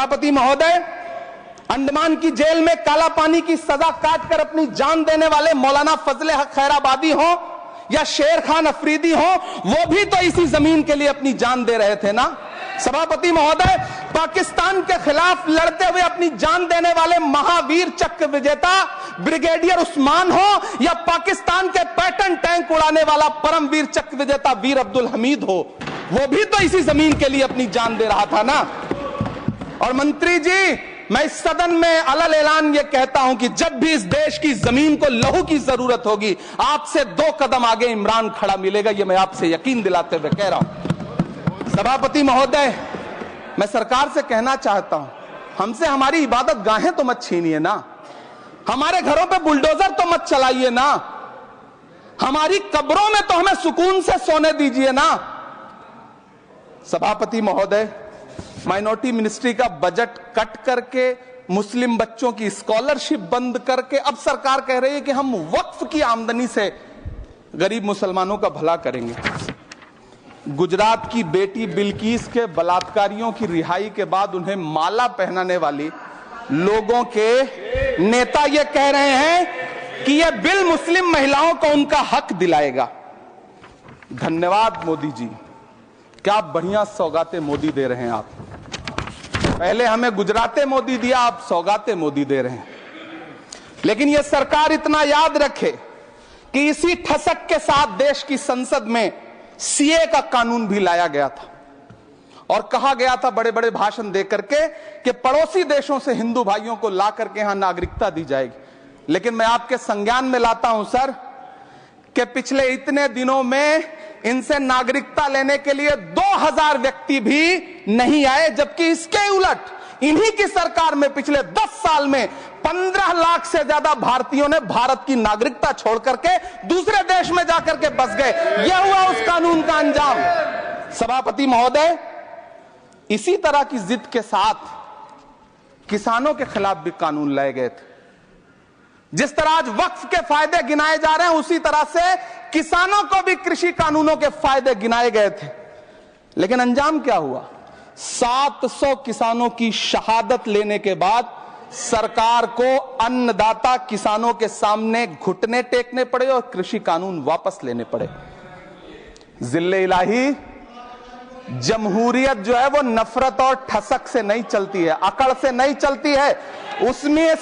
सभापति महोदय, अंडमान की जेल में काला पानी की सजा काटकर अपनी जान देने वाले मौलाना फजले हक खैराबादी हो या शेर खान अफरीदी हो, वो भी तो इसी जमीन के लिए अपनी जान दे रहे थे ना। सभापति महोदय, पाकिस्तान के खिलाफ लड़ते हुए अपनी जान देने वाले महावीर चक्र विजेता ब्रिगेडियर उस्मान हो या पाकिस्तान के पैटर्न टैंक उड़ाने वाला परमवीर चक्र विजेता वीर अब्दुल हमीद हो, वो भी तो इसी जमीन के लिए अपनी जान दे रहा था ना। और मंत्री जी, मैं इस सदन में अलग ऐलान ये कहता हूं कि जब भी इस देश की जमीन को लहू की जरूरत होगी, आपसे 2 कदम आगे इमरान खड़ा मिलेगा, ये मैं आपसे यकीन दिलाते हुए कह रहा हूं। सभापति महोदय, मैं सरकार से कहना चाहता हूं, हमसे हमारी इबादत गाहें तो मत छीनिए ना, हमारे घरों पे बुलडोजर तो मत चलाइए ना, हमारी कब्रों में तो हमें सुकून से सोने दीजिए ना। सभापति महोदय, माइनॉरिटी मिनिस्ट्री का बजट कट करके, मुस्लिम बच्चों की स्कॉलरशिप बंद करके अब सरकार कह रही है कि हम वक्फ की आमदनी से गरीब मुसलमानों का भला करेंगे। गुजरात की बेटी बिल्किस के बलात्कारियों की रिहाई के बाद उन्हें माला पहनाने वाली लोगों के नेता ये कह रहे हैं कि यह बिल मुस्लिम महिलाओं को उनका हक दिलाएगा। धन्यवाद मोदी जी, क्या बढ़िया सौगातें मोदी दे रहे हैं आप। पहले हमें गुजराते मोदी दिया, आप सौगातें मोदी दे रहे हैं। लेकिन यह सरकार इतना याद रखे कि इसी ठसक के साथ देश की संसद में सीए का कानून भी लाया गया था और कहा गया था बड़े बड़े भाषण देकर के कि पड़ोसी देशों से हिंदू भाइयों को ला करके यहां नागरिकता दी जाएगी। लेकिन मैं आपके संज्ञान में लाता हूं सर कि पिछले इतने दिनों में इनसे नागरिकता लेने के लिए 2000 व्यक्ति भी नहीं आए, जबकि इसके उलट इन्हीं की सरकार में पिछले 10 साल में 15 लाख से ज्यादा भारतीयों ने भारत की नागरिकता छोड़ करके दूसरे देश में जाकर के बस गए। यह हुआ उस कानून का अंजाम। सभापति महोदय, इसी तरह की जिद के साथ किसानों के खिलाफ भी कानून लाए गए थे। जिस तरह आज वक्फ के फायदे गिनाए जा रहे हैं, उसी तरह से किसानों को भी कृषि कानूनों के फायदे गिनाए गए थे। लेकिन अंजाम क्या हुआ? 700 किसानों की शहादत लेने के बाद सरकार को अन्नदाता किसानों के सामने घुटने टेकने पड़े और कृषि कानून वापस लेने पड़े। जिल्ले इलाही, जमहूरियत जो है वो नफरत और ठसक से नहीं चलती है, अकड़ से नहीं चलती है, उसमें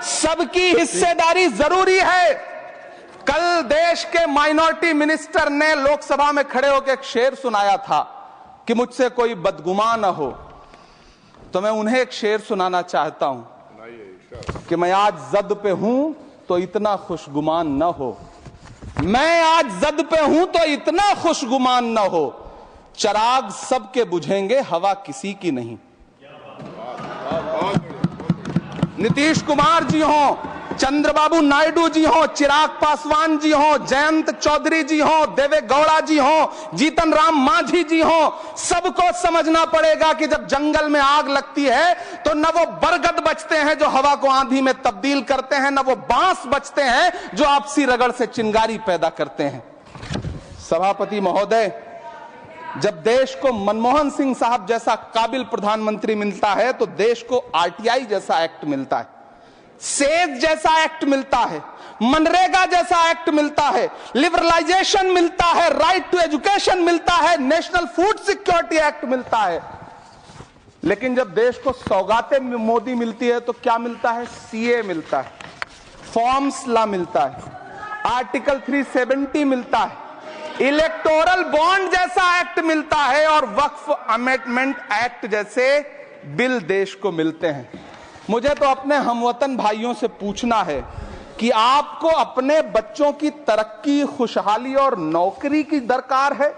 सबकी हिस्सेदारी जरूरी है। कल देश के माइनॉरिटी मिनिस्टर ने लोकसभा में खड़े होकर एक शेर सुनाया था कि मुझसे कोई बदगुमा न हो, तो मैं उन्हें एक शेर सुनाना चाहता हूं कि मैं आज जद पे हूं तो इतना खुशगुमान न हो, मैं आज जद पे हूं तो इतना खुशगुमान न हो, चराग सबके बुझेंगे हवा किसी की नहीं। नीतीश कुमार जी हो, चंद्रबाबू नायडू जी हो, चिराग पासवान जी हो, जयंत चौधरी जी हो, देवे गौड़ा जी हो, जीतन राम मांझी जी हो, सबको समझना पड़ेगा कि जब जंगल में आग लगती है तो न वो बरगद बचते हैं जो हवा को आंधी में तब्दील करते हैं, न वो बांस बचते हैं जो आपसी रगड़ से चिंगारी पैदा करते हैं। सभापति महोदय, जब देश को मनमोहन सिंह साहब जैसा काबिल प्रधानमंत्री मिलता है तो देश को आरटीआई जैसा एक्ट मिलता है, सेज जैसा एक्ट मिलता है, मनरेगा जैसा एक्ट मिलता है, लिबरलाइजेशन मिलता है, राइट टू एजुकेशन मिलता है, नेशनल फूड सिक्योरिटी एक्ट मिलता है। लेकिन जब देश को सौगातें मोदी मिलती है तो क्या मिलता है? सीए मिलता है, फॉर्म्स लॉ मिलता है, आर्टिकल 370 मिलता है, इलेक्टोरल बॉन्ड जैसा एक्ट मिलता है और वक्फ अमेंडमेंट एक्ट जैसे बिल देश को मिलते हैं। मुझे तो अपने हमवतन भाइयों से पूछना है कि आपको अपने बच्चों की तरक्की, खुशहाली और नौकरी की दरकार है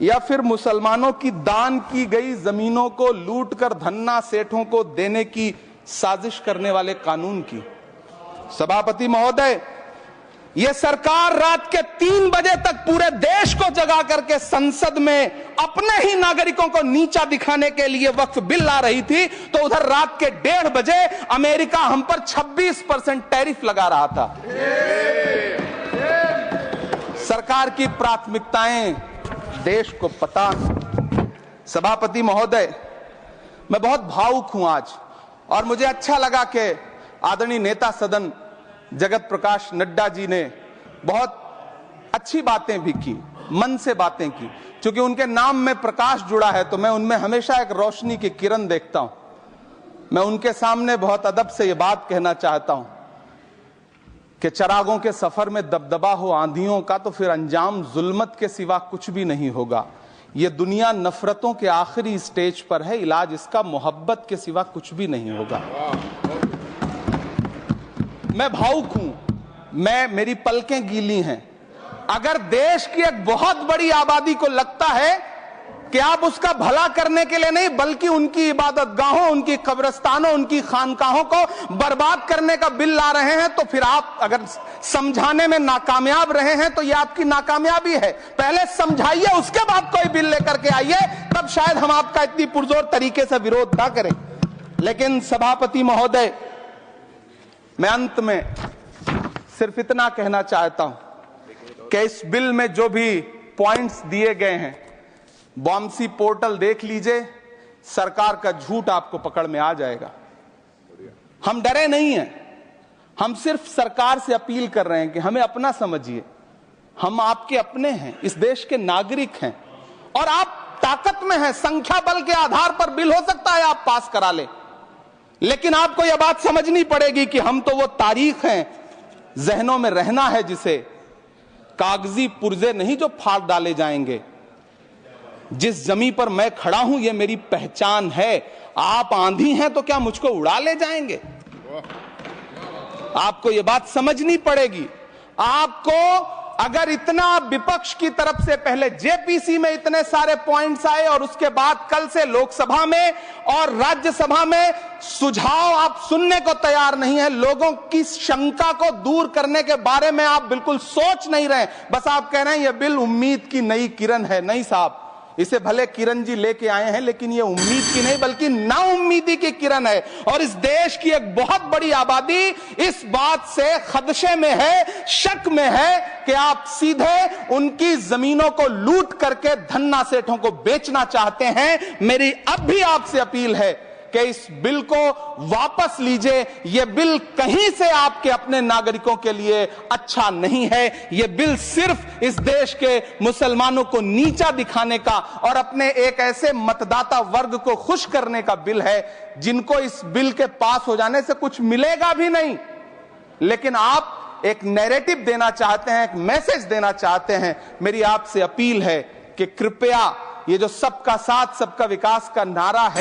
या फिर मुसलमानों की दान की गई जमीनों को लूटकर धन्ना सेठों को देने की साजिश करने वाले कानून की? सभापति महोदय, यह सरकार रात के 3 बजे तक पूरे देश को जगा करके संसद में अपने ही नागरिकों को नीचा दिखाने के लिए वक्फ बिल ला रही थी, तो उधर रात के 1:30 बजे अमेरिका हम पर 26% टैरिफ लगा रहा था। सरकार की प्राथमिकताएं देश को पता। सभापति महोदय, मैं बहुत भावुक हूं आज, और मुझे अच्छा लगा कि आदरणीय नेता सदन जगत प्रकाश नड्डा जी ने बहुत अच्छी बातें भी की, मन से बातें की। क्योंकि उनके नाम में प्रकाश जुड़ा है तो मैं उनमें हमेशा एक रोशनी की किरण देखता हूं। मैं उनके सामने बहुत अदब से ये बात कहना चाहता हूं कि चरागों के सफर में दबदबा हो आंधियों का तो फिर अंजाम जुल्मत के सिवा कुछ भी नहीं होगा। ये दुनिया नफरतों के आखिरी स्टेज पर है, इलाज इसका मोहब्बत के सिवा कुछ भी नहीं होगा। मैं भावुक हूं, मेरी पलकें गीली हैं। अगर देश की एक बहुत बड़ी आबादी को लगता है कि आप उसका भला करने के लिए नहीं बल्कि उनकी इबादतगाहों, उनकी कब्रिस्तानों, उनकी खानकाहों को बर्बाद करने का बिल ला रहे हैं, तो फिर आप अगर समझाने में नाकामयाब रहे हैं तो यह आपकी नाकामयाबी है। पहले समझाइए, उसके बाद कोई बिल लेकर के आइए, तब शायद हम आपका इतनी पुरजोर तरीके से विरोध ना करें। लेकिन सभापति महोदय, मैं अंत में सिर्फ इतना कहना चाहता हूं कि इस बिल में जो भी पॉइंट्स दिए गए हैं, बॉम्सी पोर्टल देख लीजिए, सरकार का झूठ आपको पकड़ में आ जाएगा। हम डरे नहीं हैं, हम सिर्फ सरकार से अपील कर रहे हैं कि हमें अपना समझिए। हम आपके अपने हैं, इस देश के नागरिक हैं, और आप ताकत में हैं। संख्या बल के आधार पर बिल हो सकता है आप पास करा ले, लेकिन आपको यह बात समझनी पड़ेगी कि हम तो वो तारीख हैं, जहनों में रहना है, जिसे कागजी पुर्जे नहीं जो फाड़ डाले जाएंगे। जिस जमीन पर मैं खड़ा हूं यह मेरी पहचान है। आप आंधी हैं तो क्या मुझको उड़ा ले जाएंगे? आपको यह बात समझनी पड़ेगी। आपको अगर इतना विपक्ष की तरफ से पहले जेपीसी में इतने सारे पॉइंट्स आए और उसके बाद कल से लोकसभा में और राज्यसभा में सुझाव आप सुनने को तैयार नहीं है, लोगों की शंका को दूर करने के बारे में आप बिल्कुल सोच नहीं रहे, बस आप कह रहे हैं यह बिल उम्मीद की नई किरण है। नहीं साहब, इसे भले किरण जी लेके आए हैं, लेकिन ये उम्मीद की नहीं बल्कि नाउम्मीदी की किरण है। और इस देश की एक बहुत बड़ी आबादी इस बात से खदशे में है, शक में है कि आप सीधे उनकी जमीनों को लूट करके धन्ना सेठों को बेचना चाहते हैं। मेरी अब भी आपसे अपील है कि इस बिल को वापस लीजिए। यह बिल कहीं से आपके अपने नागरिकों के लिए अच्छा नहीं है। यह बिल सिर्फ इस देश के मुसलमानों को नीचा दिखाने का और अपने एक ऐसे मतदाता वर्ग को खुश करने का बिल है जिनको इस बिल के पास हो जाने से कुछ मिलेगा भी नहीं। लेकिन आप एक नैरेटिव देना चाहते हैं, एक मैसेज देना चाहते हैं। मेरी आपसे अपील है कि कृपया ये जो सबका साथ सबका विकास का नारा है